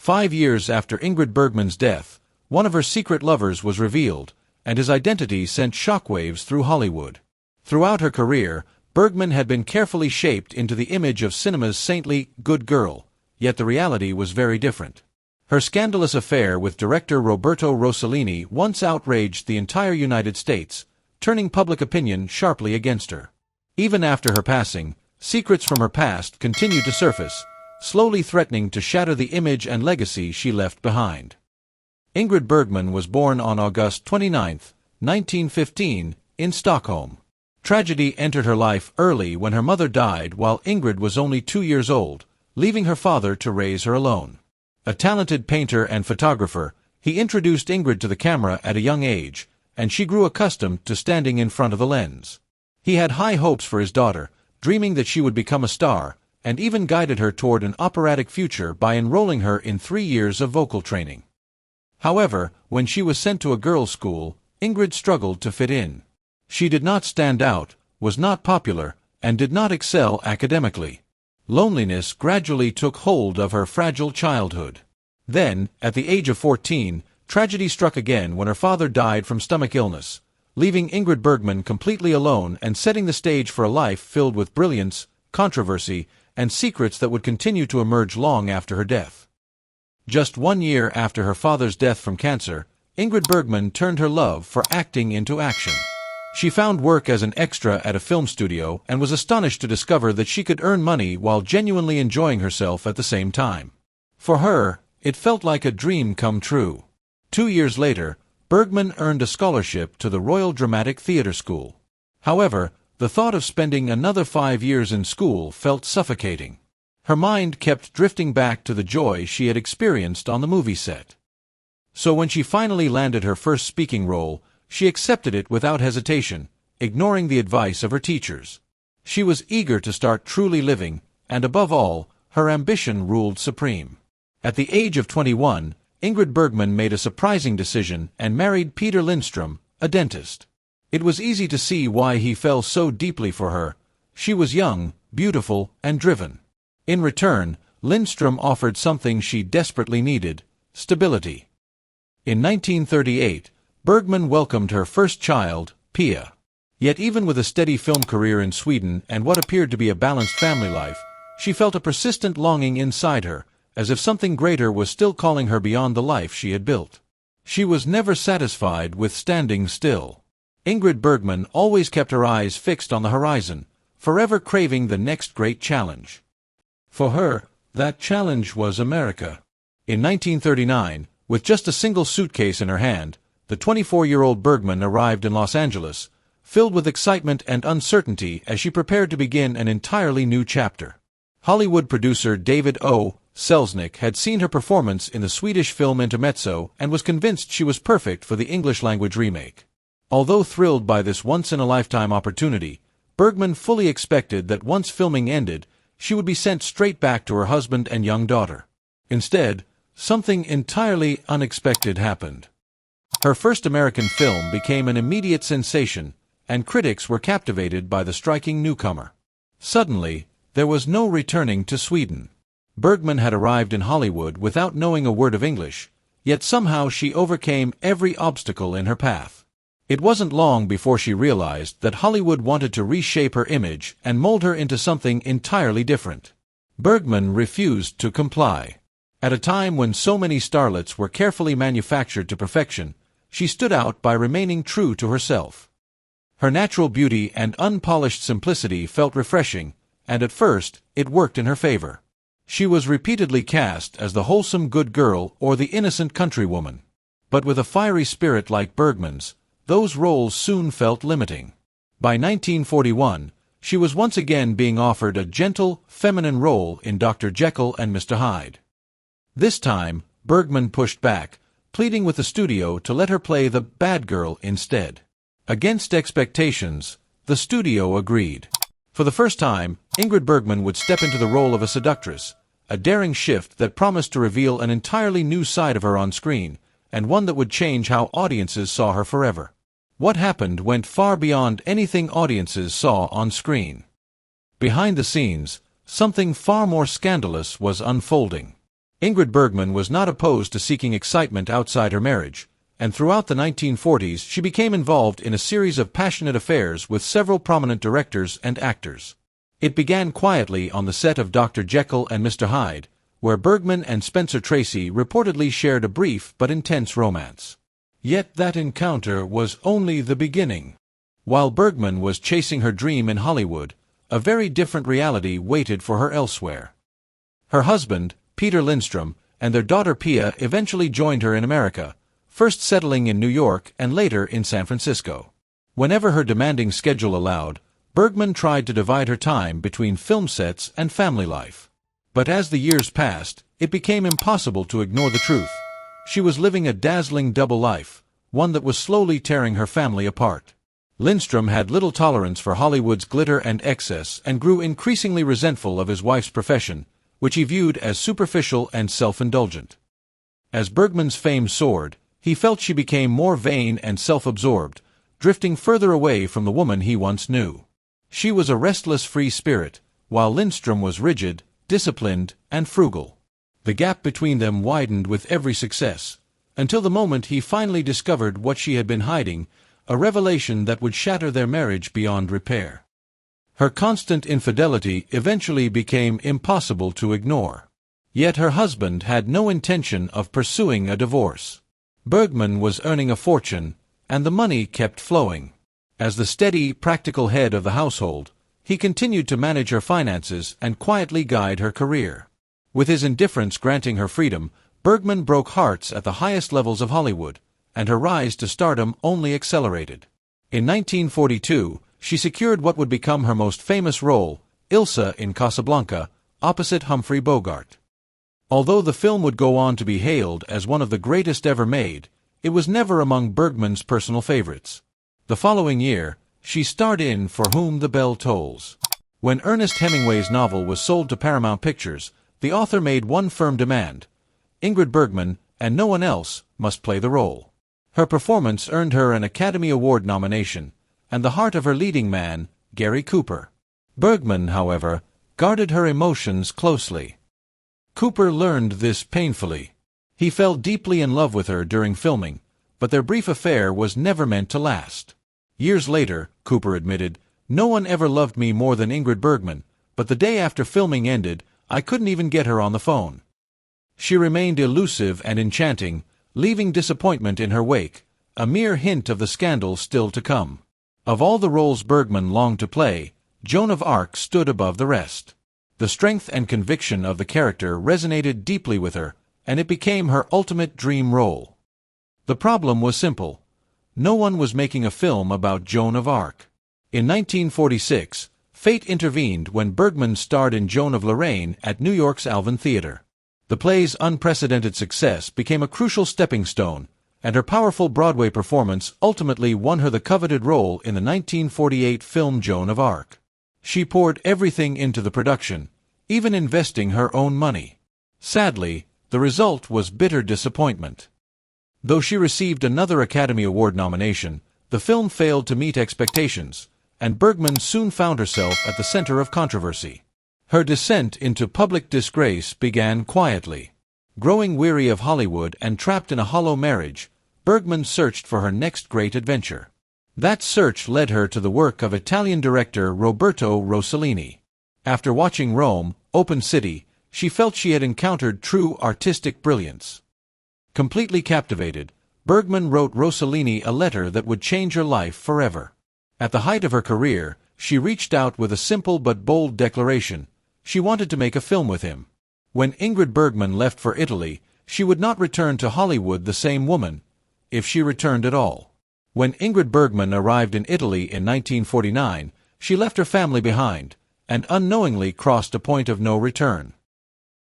5 years after Ingrid Bergman's death, one of her secret lovers was revealed, and his identity sent shockwaves through Hollywood. Throughout her career, Bergman had been carefully shaped into the image of cinema's saintly, good girl, yet the reality was very different. Her scandalous affair with director Roberto Rossellini once outraged the entire United States, turning public opinion sharply against her. Even after her passing, secrets from her past continued to surface, slowly threatening to shatter the image and legacy she left behind. Ingrid Bergman was born on August 29, 1915, in Stockholm. Tragedy entered her life early when her mother died while Ingrid was only 2 years old, leaving her father to raise her alone. A talented painter and photographer, he introduced Ingrid to the camera at a young age, and she grew accustomed to standing in front of the lens. He had high hopes for his daughter, dreaming that she would become a star, and even guided her toward an operatic future by enrolling her in 3 years of vocal training. However, when she was sent to a girls' school, Ingrid struggled to fit in. She did not stand out, was not popular, and did not excel academically. Loneliness gradually took hold of her fragile childhood. Then, at the age of 14, tragedy struck again when her father died from stomach illness, leaving Ingrid Bergman completely alone and setting the stage for a life filled with brilliance, controversy, and secrets that would continue to emerge long after her death. Just 1 year after her father's death from cancer, Ingrid Bergman turned her love for acting into action. She found work as an extra at a film studio and was astonished to discover that she could earn money while genuinely enjoying herself at the same time. For her, it felt like a dream come true. 2 years later, Bergman earned a scholarship to the Royal Dramatic Theatre School. However, the thought of spending another 5 years in school felt suffocating. Her mind kept drifting back to the joy she had experienced on the movie set. So when she finally landed her first speaking role, she accepted it without hesitation, ignoring the advice of her teachers. She was eager to start truly living, and above all, her ambition ruled supreme. At the age of 21, Ingrid Bergman made a surprising decision and married Peter Lindström, a dentist. It was easy to see why he fell so deeply for her. She was young, beautiful, and driven. In return, Lindström offered something she desperately needed: stability. In 1938, Bergman welcomed her first child, Pia. Yet even with a steady film career in Sweden and what appeared to be a balanced family life, she felt a persistent longing inside her, as if something greater was still calling her beyond the life she had built. She was never satisfied with standing still. Ingrid Bergman always kept her eyes fixed on the horizon, forever craving the next great challenge. For her, that challenge was America. In 1939, with just a single suitcase in her hand, the 24-year-old Bergman arrived in Los Angeles, filled with excitement and uncertainty as she prepared to begin an entirely new chapter. Hollywood producer David O. Selznick had seen her performance in the Swedish film Intermezzo and was convinced she was perfect for the English-language remake. Although thrilled by this once-in-a-lifetime opportunity, Bergman fully expected that once filming ended, she would be sent straight back to her husband and young daughter. Instead, something entirely unexpected happened. Her first American film became an immediate sensation, and critics were captivated by the striking newcomer. Suddenly, there was no returning to Sweden. Bergman had arrived in Hollywood without knowing a word of English, yet somehow she overcame every obstacle in her path. It wasn't long before she realized that Hollywood wanted to reshape her image and mold her into something entirely different. Bergman refused to comply. At a time when so many starlets were carefully manufactured to perfection, she stood out by remaining true to herself. Her natural beauty and unpolished simplicity felt refreshing, and at first, it worked in her favor. She was repeatedly cast as the wholesome good girl or the innocent countrywoman. But with a fiery spirit like Bergman's, those roles soon felt limiting. By 1941, she was once again being offered a gentle, feminine role in Dr. Jekyll and Mr. Hyde. This time, Bergman pushed back, pleading with the studio to let her play the bad girl instead. Against expectations, the studio agreed. For the first time, Ingrid Bergman would step into the role of a seductress, a daring shift that promised to reveal an entirely new side of her on screen, and one that would change how audiences saw her forever. What happened went far beyond anything audiences saw on screen. Behind the scenes, something far more scandalous was unfolding. Ingrid Bergman was not opposed to seeking excitement outside her marriage, and throughout the 1940s she became involved in a series of passionate affairs with several prominent directors and actors. It began quietly on the set of Dr. Jekyll and Mr. Hyde, where Bergman and Spencer Tracy reportedly shared a brief but intense romance. Yet that encounter was only the beginning. While Bergman was chasing her dream in Hollywood, a very different reality waited for her elsewhere. Her husband, Peter Lindstrom, and their daughter Pia eventually joined her in America, first settling in New York and later in San Francisco. Whenever her demanding schedule allowed, Bergman tried to divide her time between film sets and family life. But as the years passed, it became impossible to ignore the truth. She was living a dazzling double life, one that was slowly tearing her family apart. Lindstrom had little tolerance for Hollywood's glitter and excess and grew increasingly resentful of his wife's profession, which he viewed as superficial and self-indulgent. As Bergman's fame soared, he felt she became more vain and self-absorbed, drifting further away from the woman he once knew. She was a restless free spirit, while Lindstrom was rigid, disciplined, and frugal. The gap between them widened with every success, until the moment he finally discovered what she had been hiding, a revelation that would shatter their marriage beyond repair. Her constant infidelity eventually became impossible to ignore. Yet her husband had no intention of pursuing a divorce. Bergman was earning a fortune, and the money kept flowing. As the steady, practical head of the household, he continued to manage her finances and quietly guide her career. With his indifference granting her freedom, Bergman broke hearts at the highest levels of Hollywood, and her rise to stardom only accelerated. In 1942, she secured what would become her most famous role, Ilsa in Casablanca, opposite Humphrey Bogart. Although the film would go on to be hailed as one of the greatest ever made, it was never among Bergman's personal favorites. The following year, she starred in For Whom the Bell Tolls. When Ernest Hemingway's novel was sold to Paramount Pictures, the author made one firm demand: Ingrid Bergman, and no one else, must play the role. Her performance earned her an Academy Award nomination, and the heart of her leading man, Gary Cooper. Bergman, however, guarded her emotions closely. Cooper learned this painfully. He fell deeply in love with her during filming, but their brief affair was never meant to last. Years later, Cooper admitted, "No one ever loved me more than Ingrid Bergman, but the day after filming ended, I couldn't even get her on the phone." She remained elusive and enchanting, leaving disappointment in her wake, a mere hint of the scandal still to come. Of all the roles Bergman longed to play, Joan of Arc stood above the rest. The strength and conviction of the character resonated deeply with her, and it became her ultimate dream role. The problem was simple. No one was making a film about Joan of Arc. In 1946, fate intervened when Bergman starred in Joan of Lorraine at New York's Alvin Theater. The play's unprecedented success became a crucial stepping stone, and her powerful Broadway performance ultimately won her the coveted role in the 1948 film Joan of Arc. She poured everything into the production, even investing her own money. Sadly, the result was bitter disappointment. Though she received another Academy Award nomination, the film failed to meet expectations, and Bergman soon found herself at the center of controversy. Her descent into public disgrace began quietly. Growing weary of Hollywood and trapped in a hollow marriage, Bergman searched for her next great adventure. That search led her to the work of Italian director Roberto Rossellini. After watching Rome, Open City, she felt she had encountered true artistic brilliance. Completely captivated, Bergman wrote Rossellini a letter that would change her life forever. At the height of her career, she reached out with a simple but bold declaration. She wanted to make a film with him. When Ingrid Bergman left for Italy, she would not return to Hollywood the same woman, if she returned at all. When Ingrid Bergman arrived in Italy in 1949, she left her family behind, and unknowingly crossed a point of no return.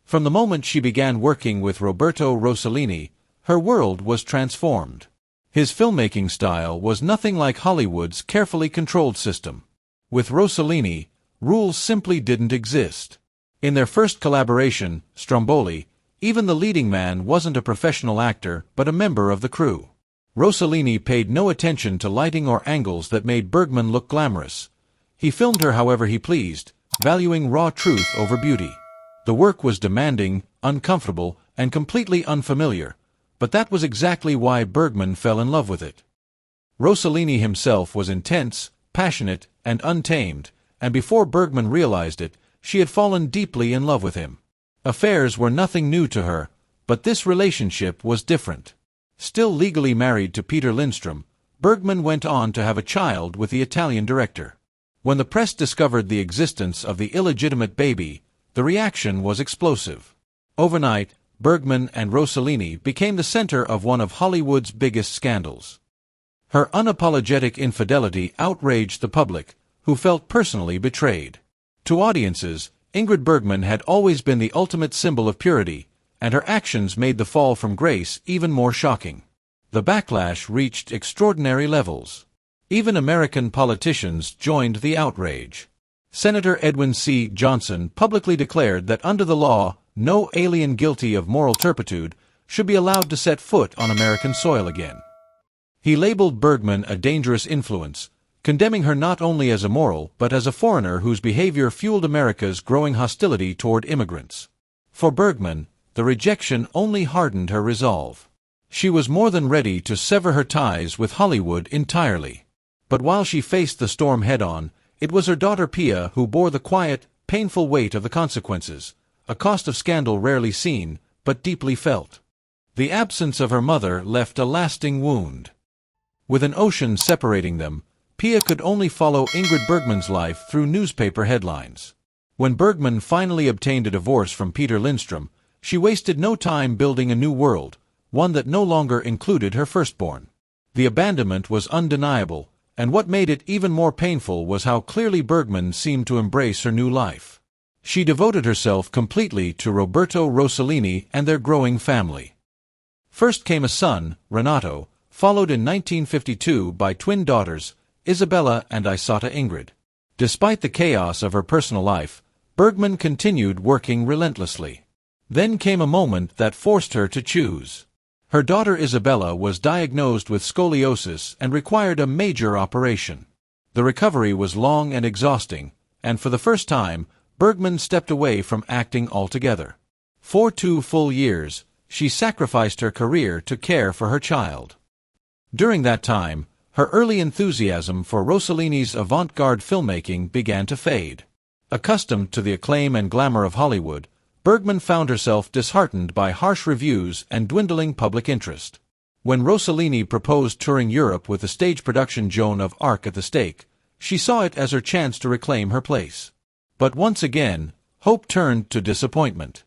From the moment she began working with Roberto Rossellini, her world was transformed. His filmmaking style was nothing like Hollywood's carefully controlled system. With Rossellini, rules simply didn't exist. In their first collaboration, Stromboli, even the leading man wasn't a professional actor but a member of the crew. Rossellini paid no attention to lighting or angles that made Bergman look glamorous. He filmed her however he pleased, valuing raw truth over beauty. The work was demanding, uncomfortable, and completely unfamiliar, but that was exactly why Bergman fell in love with it. Rossellini himself was intense, passionate, and untamed, and before Bergman realized it, she had fallen deeply in love with him. Affairs were nothing new to her, but this relationship was different. Still legally married to Peter Lindström, Bergman went on to have a child with the Italian director. When the press discovered the existence of the illegitimate baby, the reaction was explosive. Overnight, Bergman and Rossellini became the center of one of Hollywood's biggest scandals. Her unapologetic infidelity outraged the public, who felt personally betrayed. To audiences, Ingrid Bergman had always been the ultimate symbol of purity, and her actions made the fall from grace even more shocking. The backlash reached extraordinary levels. Even American politicians joined the outrage. Senator Edwin C. Johnson publicly declared that under the law, no alien guilty of moral turpitude should be allowed to set foot on American soil again. He labeled Bergman a dangerous influence, condemning her not only as immoral but as a foreigner whose behavior fueled America's growing hostility toward immigrants. For Bergman, the rejection only hardened her resolve. She was more than ready to sever her ties with Hollywood entirely. But while she faced the storm head-on, it was her daughter Pia who bore the quiet, painful weight of the consequences, a cost of scandal rarely seen, but deeply felt. The absence of her mother left a lasting wound. With an ocean separating them, Pia could only follow Ingrid Bergman's life through newspaper headlines. When Bergman finally obtained a divorce from Peter Lindström, she wasted no time building a new world, one that no longer included her firstborn. The abandonment was undeniable, and what made it even more painful was how clearly Bergman seemed to embrace her new life. She devoted herself completely to Roberto Rossellini and their growing family. First came a son, Renato, followed in 1952 by twin daughters, Isabella and Isata Ingrid. Despite the chaos of her personal life, Bergman continued working relentlessly. Then came a moment that forced her to choose. Her daughter Isabella was diagnosed with scoliosis and required a major operation. The recovery was long and exhausting, and for the first time, Bergman stepped away from acting altogether. For 2 full years, she sacrificed her career to care for her child. During that time, her early enthusiasm for Rossellini's avant-garde filmmaking began to fade. Accustomed to the acclaim and glamour of Hollywood, Bergman found herself disheartened by harsh reviews and dwindling public interest. When Rossellini proposed touring Europe with the stage production Joan of Arc at the stake, she saw it as her chance to reclaim her place. But once again, hope turned to disappointment.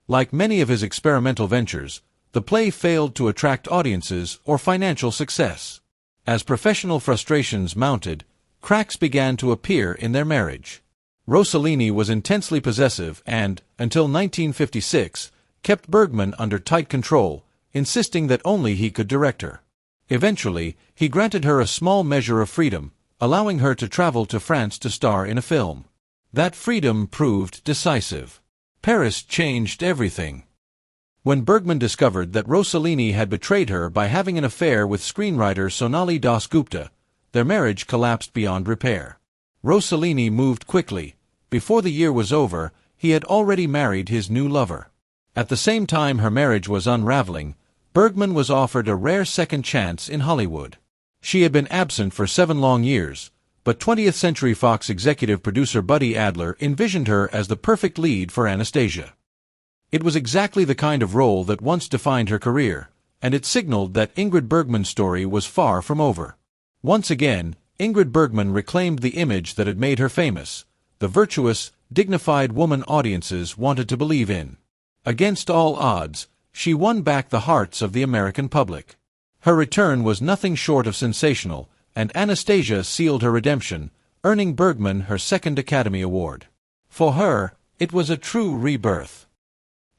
Like many of his experimental ventures, the play failed to attract audiences or financial success. As professional frustrations mounted, cracks began to appear in their marriage. Rossellini was intensely possessive and, until 1956, kept Bergman under tight control, insisting that only he could direct her. Eventually, he granted her a small measure of freedom, allowing her to travel to France to star in a film. That freedom proved decisive. Paris changed everything. When Bergman discovered that Rossellini had betrayed her by having an affair with screenwriter Sonali Dasgupta, their marriage collapsed beyond repair. Rossellini moved quickly. Before the year was over, he had already married his new lover. At the same time her marriage was unraveling, Bergman was offered a rare second chance in Hollywood. She had been absent for 7 long years, but 20th Century Fox executive producer Buddy Adler envisioned her as the perfect lead for Anastasia. It was exactly the kind of role that once defined her career, and it signaled that Ingrid Bergman's story was far from over. Once again, Ingrid Bergman reclaimed the image that had made her famous, the virtuous, dignified woman audiences wanted to believe in. Against all odds, she won back the hearts of the American public. Her return was nothing short of sensational, and Anastasia sealed her redemption, earning Bergman her 2nd Academy Award. For her, it was a true rebirth.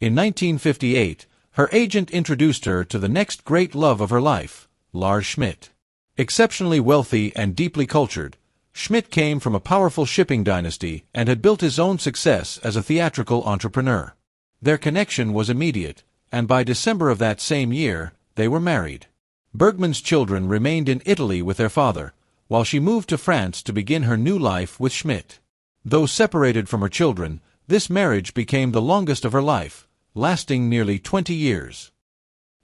In 1958, her agent introduced her to the next great love of her life, Lars Schmidt. Exceptionally wealthy and deeply cultured, Schmidt came from a powerful shipping dynasty and had built his own success as a theatrical entrepreneur. Their connection was immediate, and by December of that same year, they were married. Bergman's children remained in Italy with their father, while she moved to France to begin her new life with Schmidt. Though separated from her children, this marriage became the longest of her life, lasting nearly 20 years.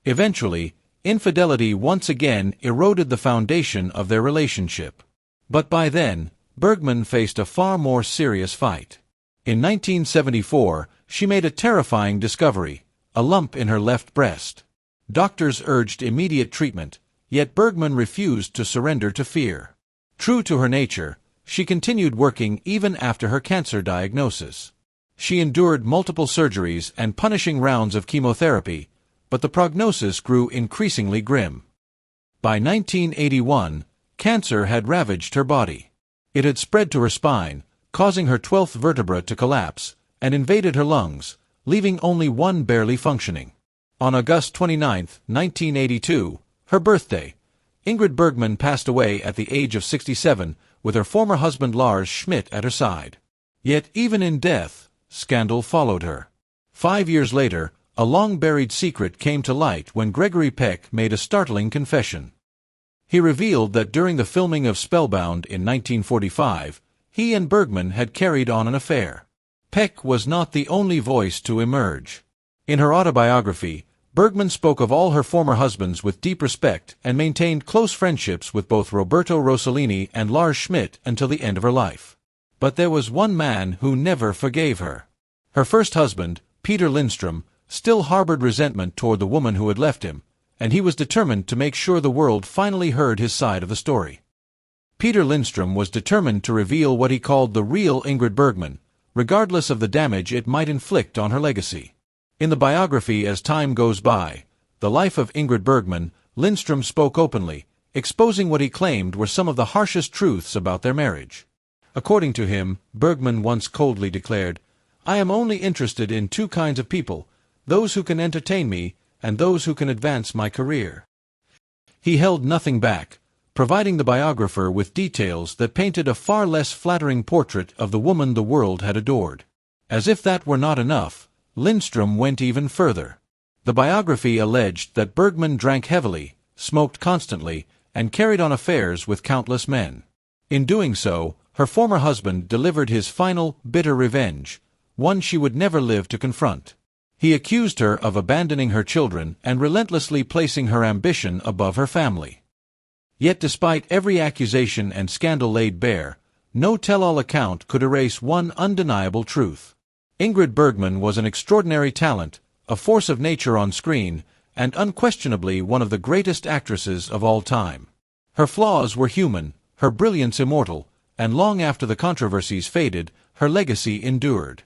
Eventually, infidelity once again eroded the foundation of their relationship. But by then, Bergman faced a far more serious fight. In 1974, she made a terrifying discovery: a lump in her left breast. Doctors urged immediate treatment, yet Bergman refused to surrender to fear. True to her nature, she continued working even after her cancer diagnosis. She endured multiple surgeries and punishing rounds of chemotherapy, but the prognosis grew increasingly grim. By 1981, cancer had ravaged her body. It had spread to her spine, causing her 12th vertebra to collapse, and invaded her lungs, leaving only one barely functioning. On August 29, 1982, her birthday, Ingrid Bergman passed away at the age of 67, with her former husband Lars Schmidt at her side. Yet even in death, scandal followed her. 5 years later, a long-buried secret came to light when Gregory Peck made a startling confession. He revealed that during the filming of Spellbound in 1945, he and Bergman had carried on an affair. Peck was not the only voice to emerge. In her autobiography, Bergman spoke of all her former husbands with deep respect and maintained close friendships with both Roberto Rossellini and Lars Schmidt until the end of her life. But there was one man who never forgave her. Her first husband, Peter Lindström, still harbored resentment toward the woman who had left him, and he was determined to make sure the world finally heard his side of the story. Peter Lindström was determined to reveal what he called the real Ingrid Bergman, regardless of the damage it might inflict on her legacy. In the biography As Time Goes By, The Life of Ingrid Bergman, Lindström spoke openly, exposing what he claimed were some of the harshest truths about their marriage. According to him, Bergman once coldly declared, "I am only interested in two kinds of people, those who can entertain me and those who can advance my career." He held nothing back, providing the biographer with details that painted a far less flattering portrait of the woman the world had adored. As if that were not enough, Lindström went even further. The biography alleged that Bergman drank heavily, smoked constantly, and carried on affairs with countless men. In doing so, her former husband delivered his final, bitter revenge, one she would never live to confront. He accused her of abandoning her children and relentlessly placing her ambition above her family. Yet despite every accusation and scandal laid bare, no tell-all account could erase one undeniable truth. Ingrid Bergman was an extraordinary talent, a force of nature on screen, and unquestionably one of the greatest actresses of all time. Her flaws were human, her brilliance immortal, and long after the controversies faded, her legacy endured.